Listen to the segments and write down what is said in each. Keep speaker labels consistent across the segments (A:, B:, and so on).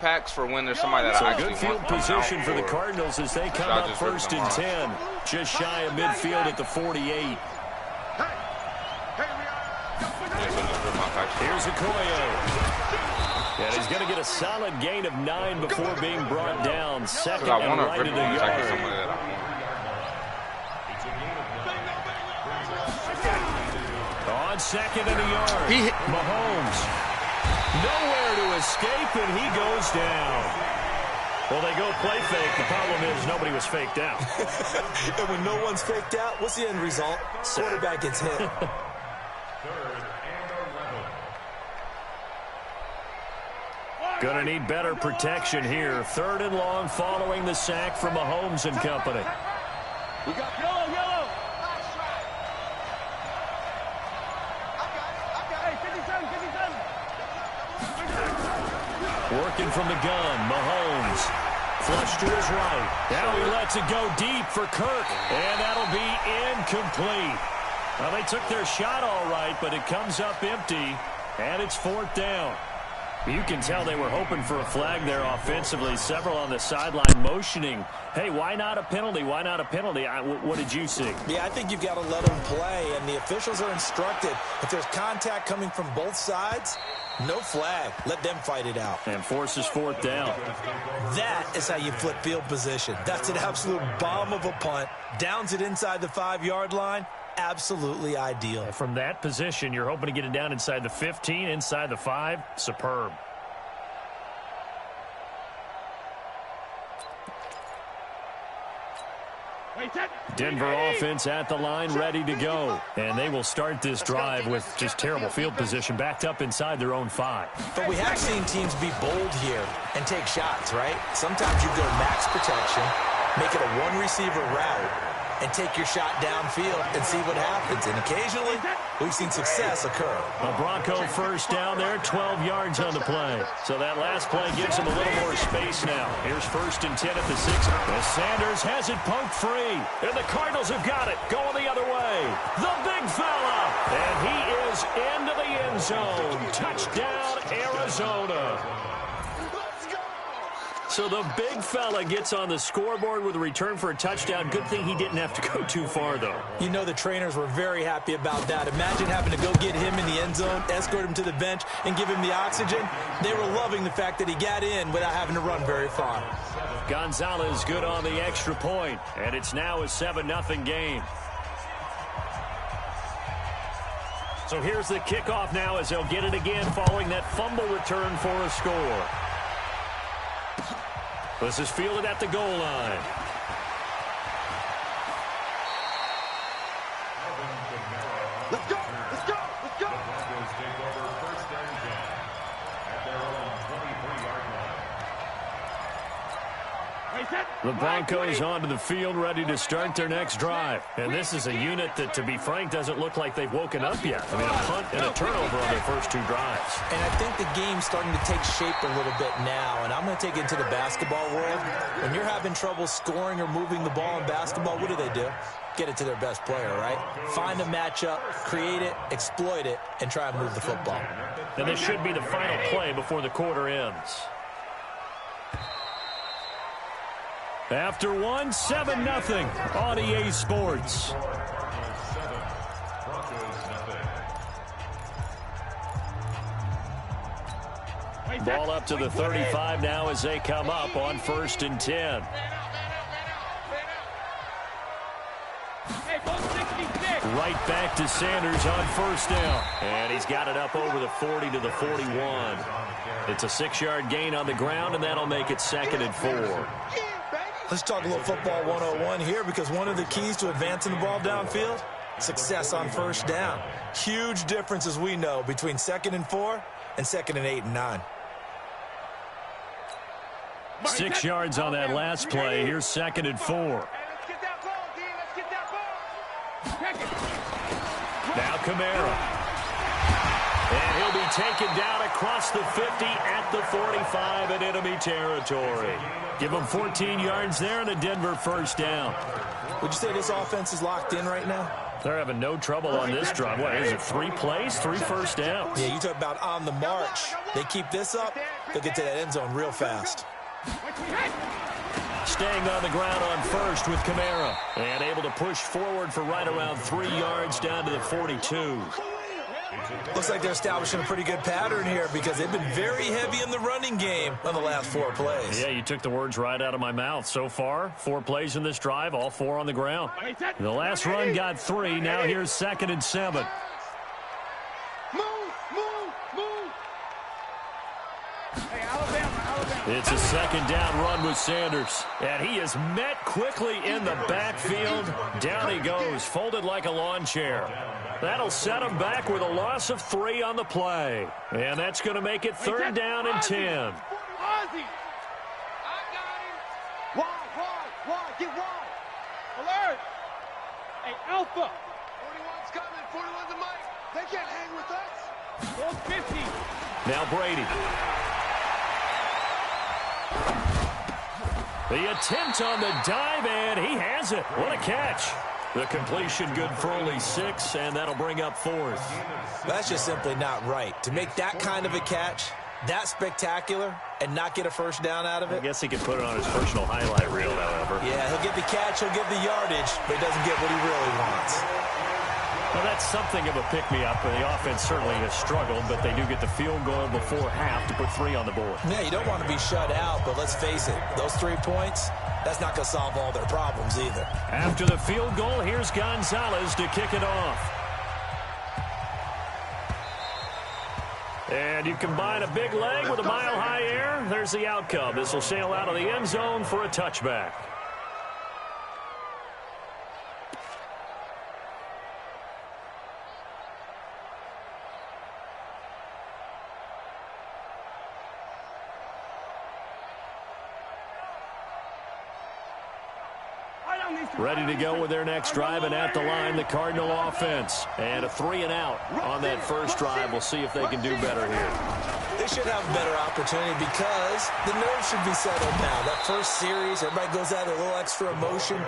A: packs for when there's somebody that I actually
B: good field position for the Cardinals as they come up first and 10. Just shy of midfield at the 48. Here's Okoye. And he's going to get a solid gain of 9 before being brought down. Second and right in the yard. On second and a yard. Mahomes. Nowhere to escape, and he goes down. Well, they go play fake. The problem is nobody was faked out.
C: And when no one's faked out, what's the end result? Quarterback gets hit.
B: Gonna need better protection here. Third and long following the sack from Mahomes and company.
D: We got yellow. Hey, 57.
B: Working from the gun, Mahomes. Flush to his right. Now he lets it go deep for Kirk. And that'll be incomplete. Well, they took their shot all right, but it comes up empty. And it's fourth down. You can tell they were hoping for a flag there offensively. Several on the sideline motioning. Hey, why not a penalty? Why not a penalty? What did you see?
C: Yeah, I think you've got to let them play, and the officials are instructed. If there's contact coming from both sides, no flag. Let them fight it out.
B: And forces fourth down.
C: That is how you flip field position. That's an absolute bomb of a punt. Downs it inside the 5-yard line. Absolutely ideal.
B: From that position, you're hoping to get it down inside the 15, inside the 5. Superb. Denver offense at the line, ready to go. And they will start this drive with just terrible field position, backed up inside their own 5.
C: But we have seen teams be bold here and take shots, right? Sometimes you go max protection, make it a one-receiver route, and take your shot downfield and see what happens. And occasionally, we've seen success occur.
B: A Bronco first down there, 12 yards on the play. So that last play gives them a little more space now. Here's first and 10 at the 6. Well, Sanders has it poked free. And the Cardinals have got it, going the other way. The big fella. And he is into the end zone. Touchdown, Arizona. So the big fella gets on the scoreboard with a return for a touchdown. Good thing he didn't have to go too far, though.
C: You know the trainers were very happy about that. Imagine having to go get him in the end zone, escort him to the bench, and give him the oxygen. They were loving the fact that he got in without having to run very far.
B: Gonzalez good on the extra point, and it's now a 7-0 game. So here's the kickoff now as they'll get it again following that fumble return for a score. This is fielded at the goal line.
D: Let's go.
B: The Broncos onto the field, ready to start their next drive. And this is a unit that, to be frank, doesn't look like they've woken up yet. I mean, a punt and a turnover on their first 2 drives.
C: And I think the game's starting to take shape a little bit now. And I'm going to take it into the basketball world. When you're having trouble scoring or moving the ball in basketball, what do? Get it to their best player, right? Find a matchup, create it, exploit it, and try and move the football.
B: And this should be the final play before the quarter ends. After 1, 7-0 on EA Sports. Ball up to the 35 now as they come up on first and 10. Right back to Sanders on first down. And he's got it up over the 40 to the 41. It's a 6-yard gain on the ground, and that'll make it 2nd and 4.
C: Let's talk a little football 101 here, because one of the keys to advancing the ball downfield, success on first down. Huge difference, as we know, between 2nd and 4 and 2nd and 8 and 9.
B: 6 yards on that last play. Here's 2nd and 4. Now Kamara. And he'll be taken down across the 50 at the 45 in enemy territory. Give him 14 yards there and a Denver first down.
C: Would you say this offense is locked in right now?
B: They're having no trouble on this drive. What is it, 3 plays, 3 first downs?
C: Yeah, you talk about on the march. They keep this up, they'll get to that end zone real fast.
B: Staying on the ground on first with Kamara. And able to push forward for right around 3 yards down to the 42.
C: Looks like they're establishing a pretty good pattern here because they've been very heavy in the running game on the last 4 plays.
B: Yeah, you took the words right out of my mouth. So far, 4 plays in this drive, all 4 on the ground. The last run got 3. Now here's 2nd and 7. It's a 2nd down run with Sanders. And he is met quickly in the backfield. Down he goes, folded like a lawn chair. That'll set him back with a loss of 3 on the play. And that's going to make it 3rd down and 10.
D: Ozzy! I got him! Wide, get wide! Alert! Hey, Alpha! 41's coming, 41's a mic. They can't hang with us. Ball 50.
B: Now Brady. The attempt on the dive, and he has it. What a catch. The completion good for only 6, and that'll bring up 4th.
C: That's just simply not right. To make that kind of a catch, that spectacular, and not get a first down out of it.
B: I guess he could put it on his personal highlight reel, however.
C: Yeah, he'll get the catch, he'll get the yardage, but he doesn't get what he really wants.
B: Well, that's something of a pick-me-up, and the offense certainly has struggled, but they do get the field goal before half to put 3 on the board.
C: Yeah, you don't want to be shut out, but let's face it, those 3 points, that's not going to solve all their problems either.
B: After the field goal, here's Gonzalez to kick it off. And you combine a big leg with a mile-high air, there's the outcome. This will sail out of the end zone for a touchback. Ready to go with their next drive, and at the line, the Cardinal offense. And a 3 and out on that first drive. We'll see if they can do better here.
C: They should have a better opportunity because the nerves should be settled now. That first series, everybody goes out a little extra emotion.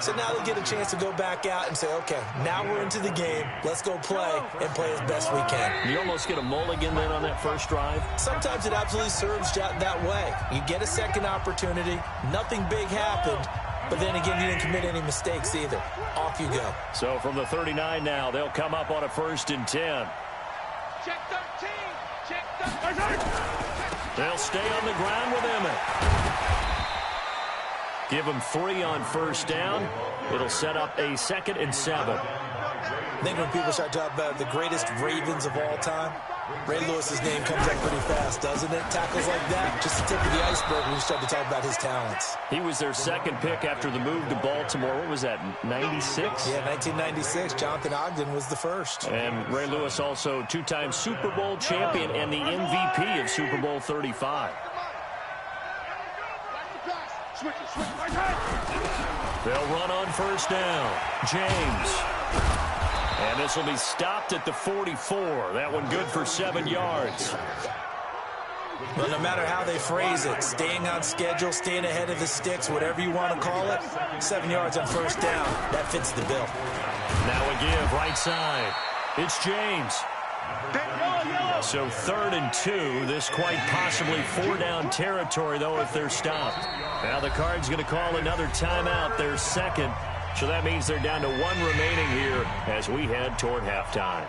C: So now they get a chance to go back out and say, okay, now we're into the game. Let's go play and play as best we can.
B: You almost get a mulligan then on that first drive?
C: Sometimes it absolutely serves that way. You get a second opportunity. Nothing big happened. But then again, you didn't commit any mistakes either. Off you go.
B: So from the 39 now, they'll come up on a 1st and 10.
D: Check 13. Check 13.
B: They'll stay on the ground with Emmett. Give them 3 on first down. It'll set up a 2nd and 7.
C: I think when people start talking about the greatest Ravens of all time, Ray Lewis's name comes up pretty fast, doesn't it? Tackles like that, just the tip of the iceberg when you start to talk about his talents.
B: He was their 2nd pick after the move to Baltimore. What was that, 96?
C: Yeah, 1996. Jonathan Ogden was the first.
B: And Ray Lewis also 2-time Super Bowl champion and the MVP of Super Bowl 35. They'll run on first down. James. And this will be stopped at the 44. That one good for 7 yards.
C: Well, no matter how they phrase it, staying on schedule, staying ahead of the sticks, whatever you want to call it, 7 yards on first down, that fits the bill.
B: Now a give, right side. It's James. So 3rd and 2. This quite possibly 4-down territory, though, if they're stopped. Now the Cards going to call another timeout, their 2nd. So that means they're down to 1 remaining here as we head toward halftime.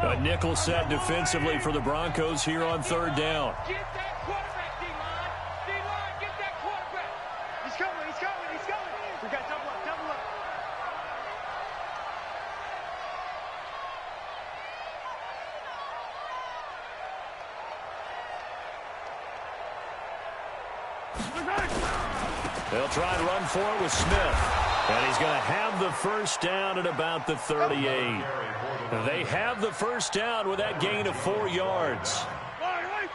B: A nickel set defensively for the Broncos here on 3rd down.
D: Get that quarterback, D-line. D-line, get that quarterback. He's coming, he's coming, he's coming. We got double up, double up.
B: They'll try and run for it with Smith. And he's going to have the first down at about the 38. They have the first down with that gain of 4 yards.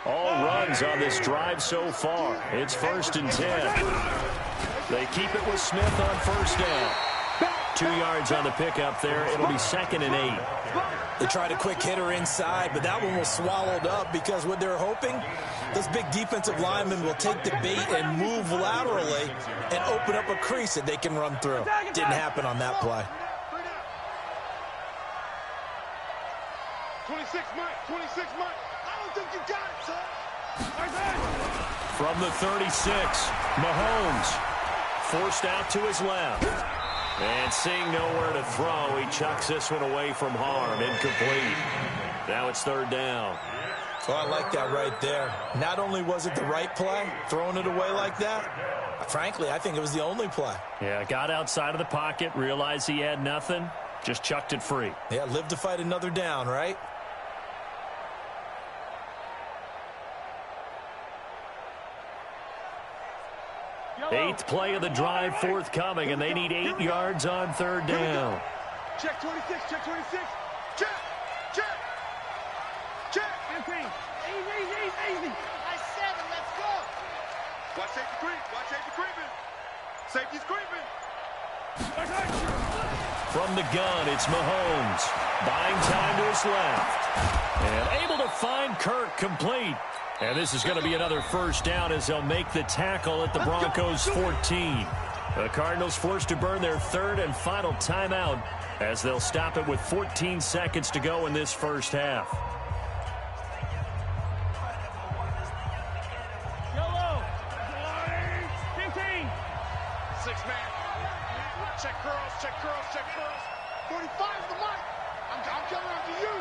B: All runs on this drive so far. It's 1st and 10. They keep it with Smith on first down. 2 yards on the pickup there. It'll be 2nd and 8.
C: They tried a quick hitter inside, but that one was swallowed up because what they're hoping, those big defensive linemen will take the bait and move laterally and open up a crease that they can run through. Didn't happen on that play.
D: 26 Mike, 26 Mike. I don't think you got it, son.
B: From the 36, Mahomes forced out to his left. And seeing nowhere to throw, he chucks this one away from harm. Incomplete. Now it's 3rd down.
C: So I like that right there. Not only was it the right play, throwing it away like that, frankly, I think it was the only play.
B: Yeah, got outside of the pocket, realized he had nothing, just chucked it free.
C: Yeah, live to fight another down, right?
B: Eighth play of the drive forthcoming, and they need 8 yards on 3rd down.
D: Check 26, check 26. Check, check, check. Easy. I said it, let's go. Watch safety creep, watch safety creeping. Safety's creeping.
B: From the gun, it's Mahomes. Buying time to his left. And able to find Kirk complete. And this is going to be another 1st down as they'll make the tackle at the Broncos 14. The Cardinals forced to burn their 3rd and final timeout as they'll stop it with 14 seconds to go in this 1st half.
D: Yellow. 15. 6-man. Check curls, check curls, check curls. 45 is the mark. I'm coming after you.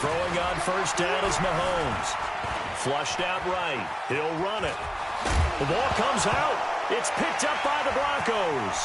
B: Throwing on 1st down is Mahomes. Flushed out right. He'll run it. The ball comes out. It's picked up by the Broncos.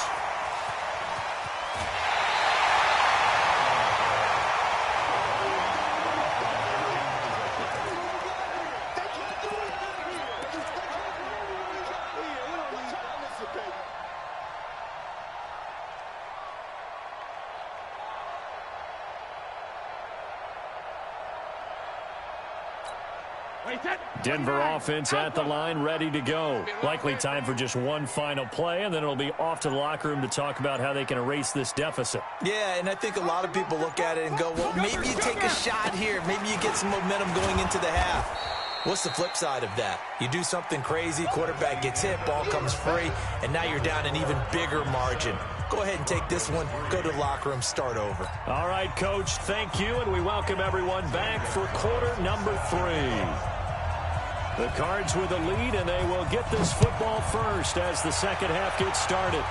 B: Denver offense at the line, ready to go. Likely time for just one final play, and then it'll be off to the locker room to talk about how they can erase this deficit.
C: Yeah, and I think a lot of people look at it and go, well, maybe you take a shot here. Maybe you get some momentum going into the half. What's the flip side of that? You do something crazy, quarterback gets hit, ball comes free, and now you're down an even bigger margin. Go ahead and take this one, go to the locker room, start over.
B: All right, Coach, thank you, and we welcome everyone back for quarter number 3. The Cards with a lead, and they will get this football first as the 2nd half gets started.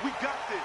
D: We got this.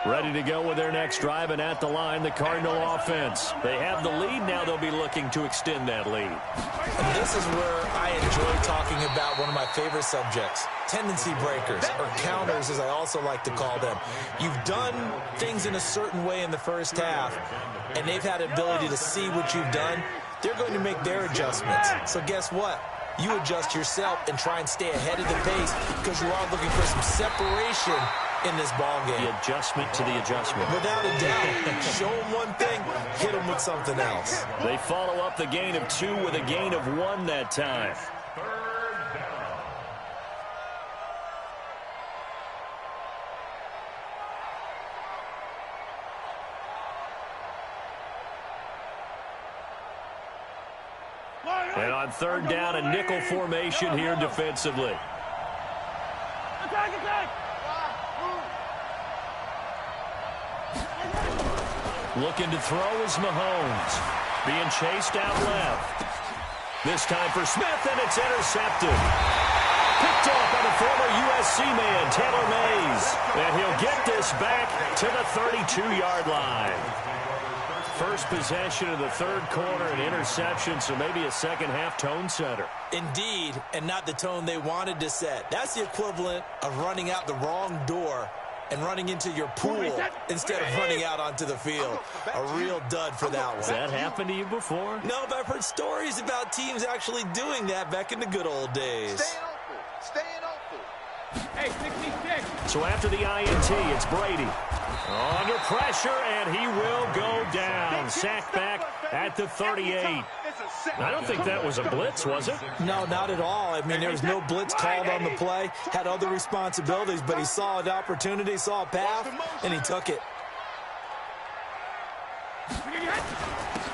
B: Ready to go with their next drive, and at the line, the Cardinal offense. They have the lead. Now they'll be looking to extend that lead.
C: And this is where I enjoy talking about one of my favorite subjects, tendency breakers, or counters, as I also like to call them. You've done things in a certain way in the 1st half, and they've had the ability to see what you've done. They're going to make their adjustments. So guess what? You adjust yourself and try and stay ahead of the pace because you are looking for some separation in this ball game.
B: The adjustment to the adjustment.
C: Without a doubt. Show them one thing, hit them with something else.
B: They follow up the gain of 2 with a gain of 1 that time. And on 3rd down, a nickel formation here defensively.
D: Attack!
B: Looking to throw is Mahomes. Being chased out left. This time for Smith, and it's intercepted. Picked off by the former USC man, Taylor Mays. And he'll get this back to the 32-yard line. first possession of the third quarter, an interception, so maybe a second-half tone setter.
C: Indeed, and not the tone they wanted to set. That's the equivalent of running out the wrong door and running into your pool instead of running out onto the field. A real dud for that one.
B: Has that happened to you before?
C: No, but I've heard stories about teams actually doing that back in the good old days.
D: Staying open. Hey, 66.
B: So after the INT, it's Brady. Under pressure, and he will go down. Sacked back at the 38. I don't think that was a blitz, was it?
C: No, not at all. I mean, there was no blitz called on the play. Had other responsibilities, but he saw an opportunity, saw a path, and he took it.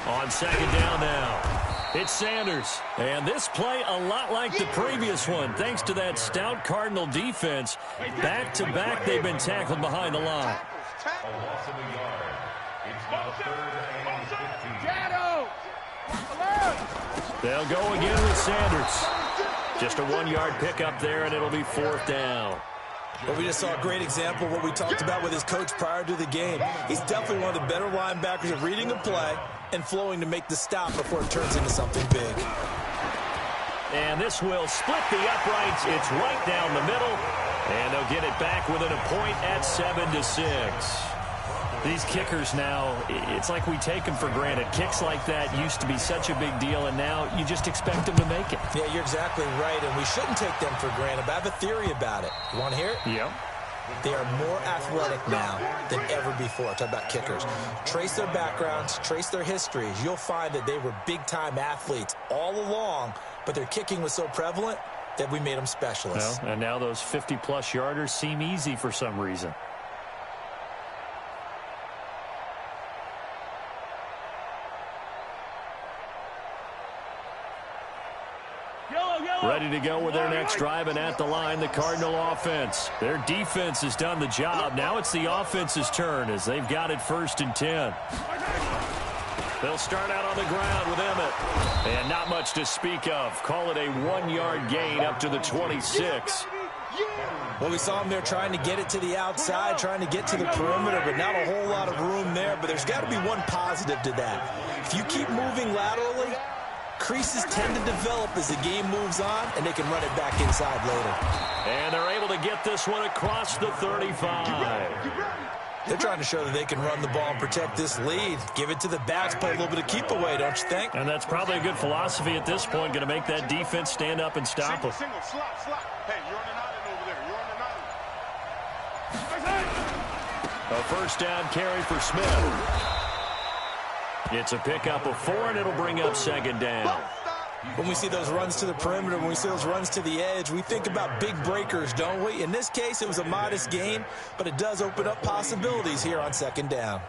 B: On second down now. It's Sanders. And this play a lot like the previous one. Thanks to that stout Cardinal defense, back-to-back they've been tackled behind the line. They'll go again with Sanders. Just a 1-yard pickup there, and it'll be fourth down.
C: Well, we just saw a great example of what we talked about with his coach prior to the game. He's definitely one of the better linebackers at reading a play and flowing to make the stop before it turns into something big.
B: And this will split the uprights. It's right down the middle. And they'll get it back within a point at 7-6. These kickers now, it's like we take them for granted. Kicks like that used to be such a big deal, and now you just expect them to make it.
C: Yeah, you're exactly right, and we shouldn't take them for granted, but I have a theory about it. You want to hear it?
B: Yeah.
C: They are more athletic now than ever before. Talk about kickers. Trace their backgrounds, trace their histories. You'll find that they were big-time athletes all along, but their kicking was so prevalent that we made them specialists.
B: Well, and now those 50-plus yarders seem easy for some reason. Ready to go with their next drive, and at the line, the Cardinal offense. Their defense has done the job. Now it's the offense's turn as they've got it 1st and 10. They'll start out on the ground with Emmett. And not much to speak of. Call it a 1-yard gain up to the 26.
C: Well, we saw him there trying to get it to the outside, trying to get to the perimeter, but not a whole lot of room there. But there's got to be one positive to that. If you keep moving laterally, creases tend to develop as the game moves on, and they can run it back inside later.
B: And they're able to get this one across the 35.
C: They're trying to show that they can run the ball and protect this lead. Give it to the backs, play a little bit of keep away, don't you think?
B: And that's probably a good philosophy at this point, going to make that defense stand up and stop them.
D: Single, slot. Hey, you're on an island over there. You're on an island.
B: A first down carry for Smith. It's a pickup of 4, and it'll bring up second down.
C: When we see those runs to the perimeter, when we see those runs to the edge, we think about big breakers, don't we? In this case, it was a modest gain, but it does open up possibilities here on second down.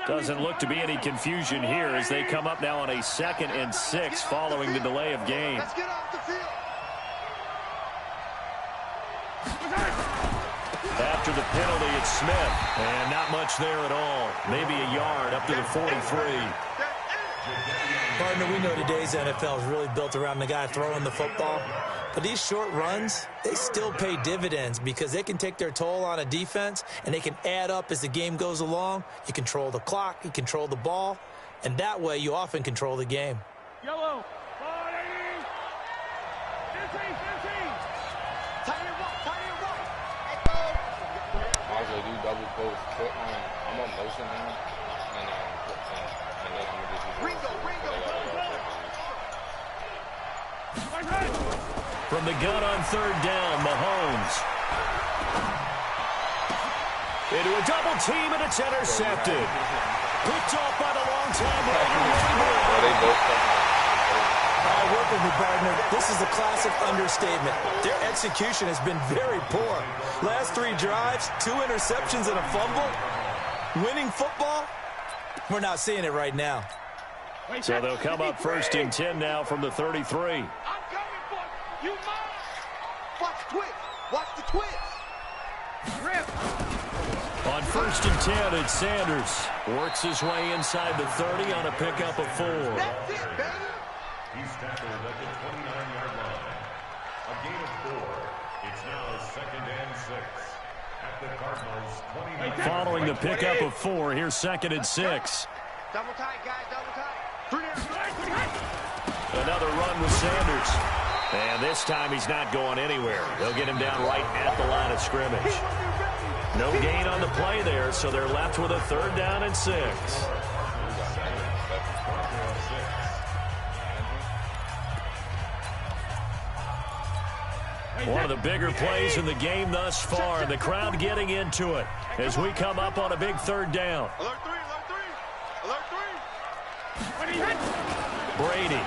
B: Doesn't look to be any confusion here as they come up now on a 2nd and 6 following the delay of game.
D: Let's get off the field.
B: After the penalty, it's Smith. And not much there at all. Maybe a yard up to the 43.
C: Partner, we know today's NFL is really built around the guy throwing the football. But these short runs, they still pay dividends because they can take their toll on a defense, and they can add up as the game goes along. You control the clock, you control the ball, and that way you often control the game.
D: Yellow. 15. Tight end right.
A: Might as well do double post. I'm on motion now. And then I'm going to just use
B: From the gun on 3rd down, Mahomes. Into a double team, and it's intercepted. Picked off by the long-time Raider.
C: Work with me, partner. This is a classic understatement. Their execution has been very poor. Last 3 drives, 2 interceptions and a fumble. Winning football? We're not seeing it right now.
B: So they'll come up 1st and 10 now from the 33.
D: I'm coming for you. You mine. Watch the twist. Watch the twist. Rip.
B: On 1st and 10, it's Sanders. Works his way inside the 30 on a pickup of 4.
D: That's it, baby.
E: He's tackled at the 29-yard line. A gain of 4. It's now 2nd and 6. At the Cardinals' 29.
B: Following the pickup of 4, here's 2nd and 6.
D: Double tight, guys. Double tight. 3
B: Another run with Sanders. And this time he's not going anywhere. They'll get him down right at the line of scrimmage. No gain on the play there, so they're left with a 3rd down and 6. One of the bigger plays in the game thus far. The crowd getting into it as we come up on a big 3rd down.
D: Alert 3. Alert 3. Alert 3.
B: Brady.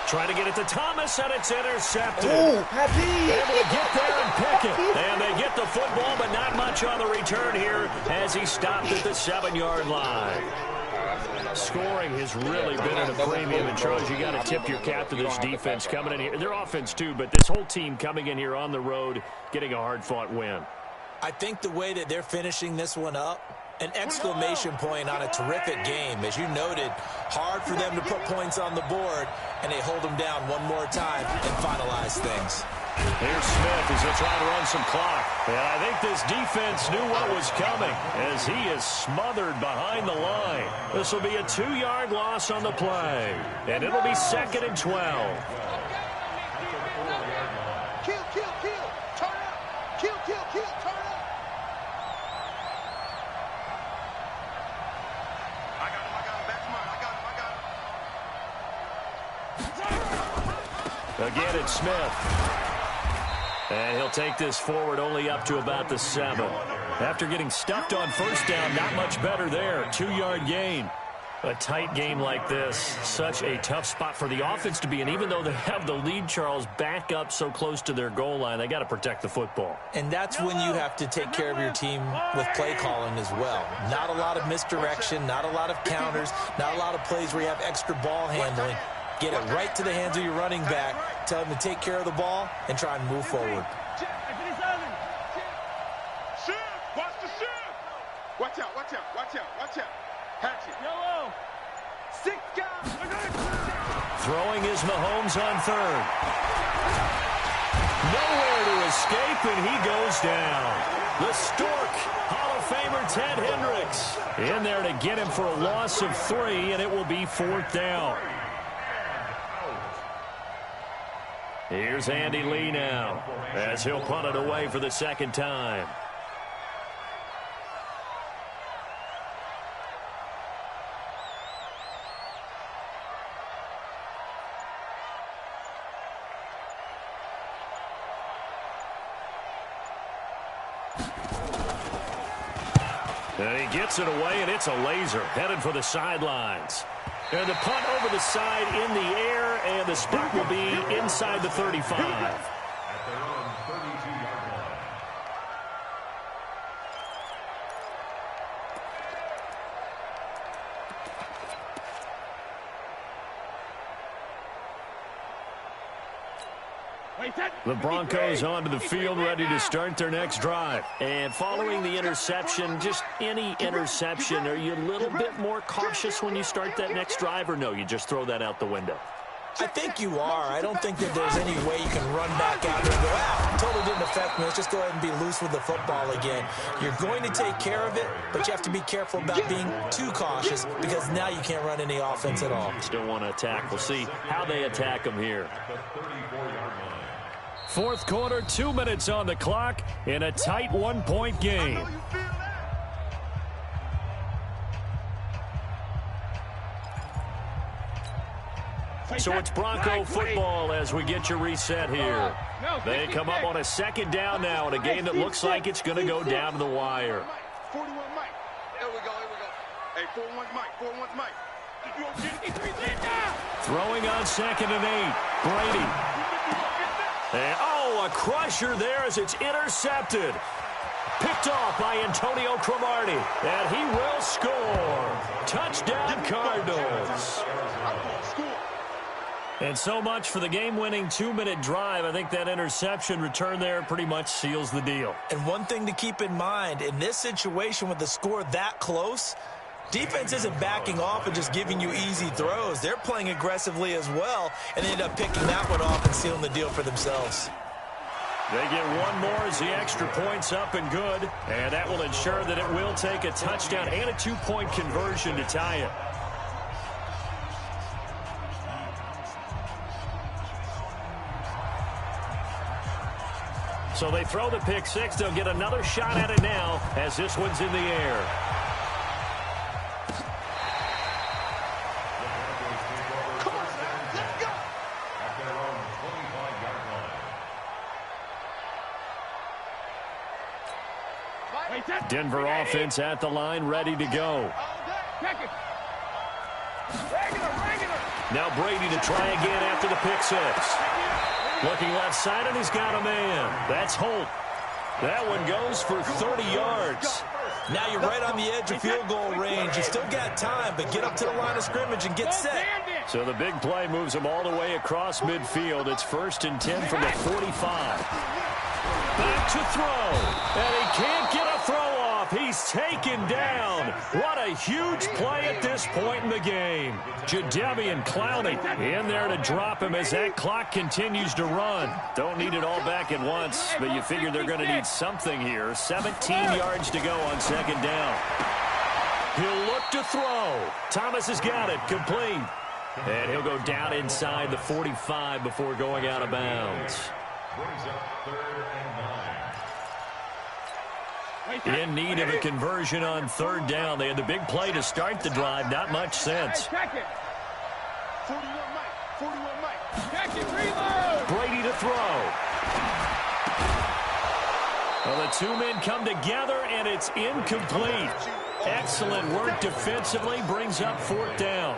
B: Trying to get it to Thomas, and it's intercepted.
F: Oh, happy!
B: Able to get there and pick it. And they get the football, but not much on the return here as he stopped at the 7-yard line. Scoring has really been at a premium. And, Charles, you got to tip your cap to this defense coming in here. Their offense, too, but this whole team coming in here on the road, getting a hard-fought win.
C: I think the way that they're finishing this one up, an exclamation point on a terrific game. As you noted, hard for them to put points on the board, and they hold them down one more time and finalize things.
B: Here's Smith as he'll try to run some clock. And I think this defense knew what was coming as he is smothered behind the line. This will be a 2-yard loss on the play, and it'll be 2nd and 12.
D: Kill. Turn up. Kill. Turn up. I got him. Back to mine. I got him.
B: Again, it's Smith. And he'll take this forward only up to about the 7. After getting stuffed on 1st down, not much better there. 2-yard gain. A tight game like this, such a tough spot for the offense to be in. Even though they have the lead, Charles, back up so close to their goal line, they got to protect the football.
C: And that's when you have to take care of your team with play calling as well. Not a lot of misdirection, not a lot of counters, not a lot of plays where you have extra ball handling. Get it right to the hands of your running back, tell him to take care of the ball, and try and move forward.
D: Shift. Watch the shift. Watch out. Hatchet. Yellow. 6 guys.
B: Throwing is Mahomes on 3rd. Nowhere to escape, and he goes down. The Stork, Hall of Famer Ted Hendricks, in there to get him for a loss of 3, and it will be 4th down. Here's Andy Lee now as he'll punt it away for the 2nd time. And he gets it away, and it's a laser headed for the sidelines. And the punt over the side in the air, and the spot will be inside the 35.
E: At their own 32-yard line.
B: The Broncos onto the field, ready to start their next drive. And following the interception, just any interception, are you a little bit more cautious when you start that next drive, or no, you just throw that out the window?
C: I think you are. I don't think that there's any way you can run back out there and go, totally didn't affect me. Let's just go ahead and be loose with the football again. You're going to take care of it, but you have to be careful about being too cautious because now you can't run any offense at all.
B: Still want to attack. We'll see how they attack them here. Fourth quarter, 2 minutes on the clock in a tight 1-point game. So it's Bronco football as we get your reset here. They come up on a 2nd down now in a game that looks like it's going to go down to the wire.
D: 41 Mike. There we go, here we go. Hey, 41's Mike, 41's Mike.
B: Throwing on 2nd and 8. Brady. And, oh, a crusher there as it's intercepted. Picked off by Antonio Cromartie. And he will score. Touchdown, Cardinals. And so much for the game-winning 2-minute drive. I think that interception return there pretty much seals the deal.
C: And one thing to keep in mind, in this situation with the score that close, defense isn't backing off and just giving you easy throws. They're playing aggressively as well, and they end up picking that one off and sealing the deal for themselves.
B: They get one more as the extra point's up and good, and that will ensure that it will take a touchdown and a 2-point conversion to tie it. So they throw the pick six. They'll get another shot at it now as this one's in the air.
D: Come on, man, let's go.
E: At their own 25-yard line.
B: Denver offense at the line, ready to go. Now Brady to try again after the pick six. Looking left side, and he's got a man. That's Holt. That one goes for 30 yards.
C: Now you're right on the edge of field goal range. You still got time, but get up to the line of scrimmage and get set.
B: So the big play moves him all the way across midfield. It's 1st and 10 from the 45. Back to throw. And he can't get a throw off. He's taken down. What a huge play at this point in the game. Jadeveon Clowney in there to drop him as that clock continues to run. Don't need it all back at once, but you figure they're going to need something here. 17 yards to go on 2nd down. He'll look to throw. Thomas has got it. Complete. And he'll go down inside the 45 before going out of bounds.
E: Brings up 3rd and 9.
B: In need of a conversion on 3rd down. They had the big play to start the drive. Not much sense.
D: 41 Mike, 41 Mike. Check it, reload.
B: Brady to throw. Well, the two men come together, and it's incomplete. Excellent work defensively. Brings up 4th down.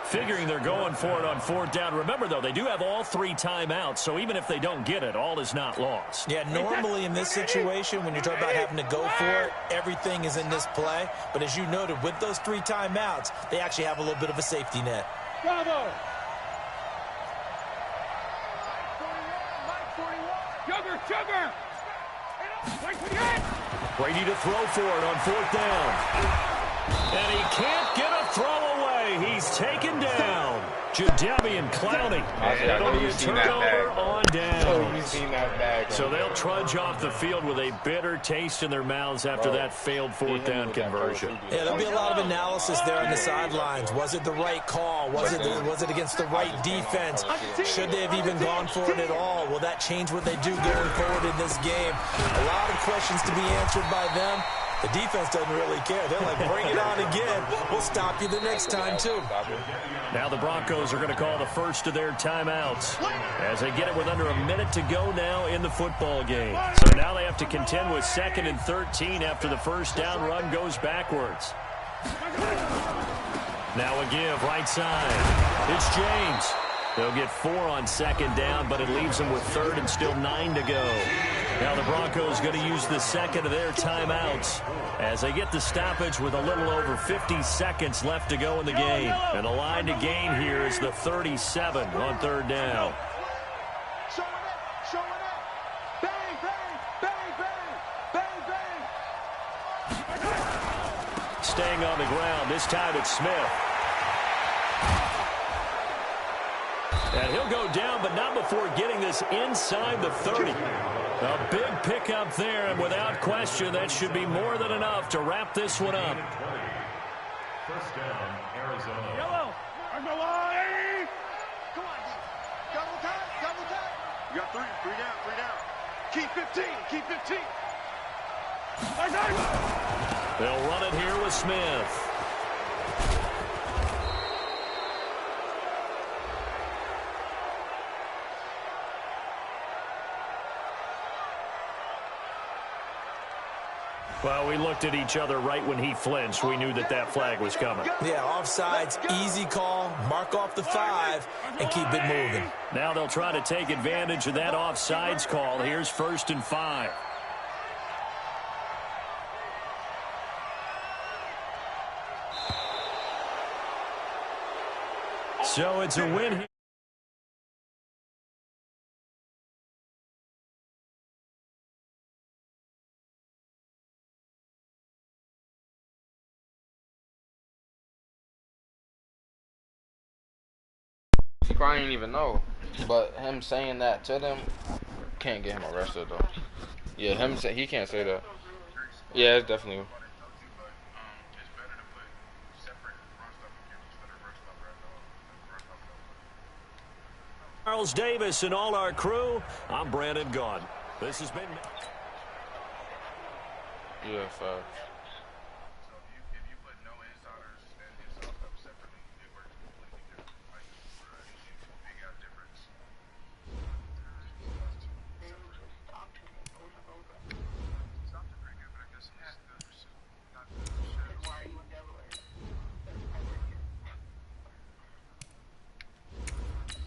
B: Figuring they're going for it on 4th down. Remember, though, they do have all 3 timeouts, so even if they don't get it, all is not lost.
C: Yeah, normally in this situation, when you're talking about having to go for it, everything is in this play. But as you noted, with those 3 timeouts, they actually have a little bit of a safety net.
D: Bravo. 41, Sugar.
B: Brady to throw for it on 4th down. And he can't get a throw away. He's taken down. Jadeveon Clowney. It'll be a turnover on downs. So they'll trudge off the field with a bitter taste in their mouths after that failed 4th down conversion.
C: Yeah, there'll be a lot of analysis there on the sidelines. Was it the right call? Was it against the right defense? Should they have even gone for it at all? Will that change what they do going forward in this game? A lot of questions to be answered by them. The defense doesn't really care. They're like, bring it on again. We'll stop you the next time, too.
B: Now the Broncos are going to call the first of their timeouts as they get it with under a minute to go now in the football game. So now they have to contend with 2nd and 13 after the first down run goes backwards. Now a give right side. It's James. They'll get 4 on 2nd down, but it leaves them with 3rd and still 9 to go. Now the Broncos going to use the 2nd of their timeouts as they get the stoppage with a little over 50 seconds left to go in the game. And the line to gain here is the 37 on 3rd down.
D: Showing up. Bang, bang, bang, bang, bang, bang.
B: Staying on the ground. This time it's Smith. And he'll go down, but not before getting this inside the 30. A big pickup there, and without question, that should be more than enough to wrap this one up.
E: First down, Arizona.
D: Yellow. On the line. Come on, D. Double time. You got 3 down. Keep 15.
B: They'll run it here with Smith. Well, we looked at each other right when he flinched. We knew that that flag was coming.
C: Yeah, offsides, easy call, mark off the 5, and keep it moving.
B: Now they'll try to take advantage of that offsides call. Here's 1st and 5. So it's a win here.
A: He probably didn't even know. But him saying that to them can't get him arrested though. Yeah, him say he can't say that. Yeah, it's definitely.
B: Charles Davis and all our crew, I'm Brandon Gaughan. This has been...
A: Yeah, facts.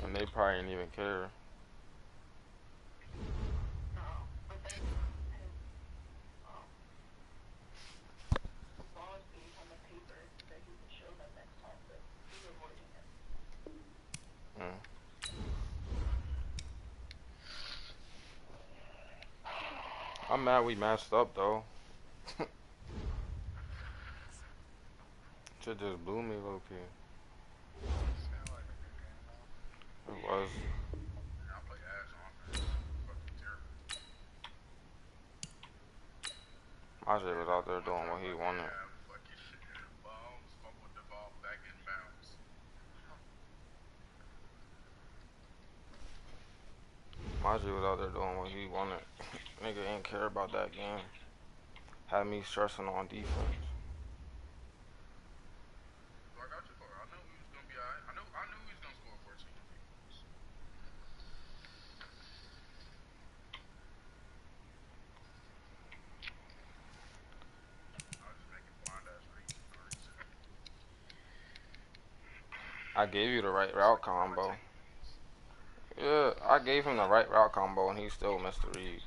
A: And they probably didn't even care. I'm mad we matched up though. Shit just blew me low key. It was. Ajay was out there doing what he wanted. Ajay was out there doing what he wanted. Nigga ain't care about that game. Had me stressing on defense. I gave you the right route combo. Yeah, I gave him the right route combo and he still missed the read.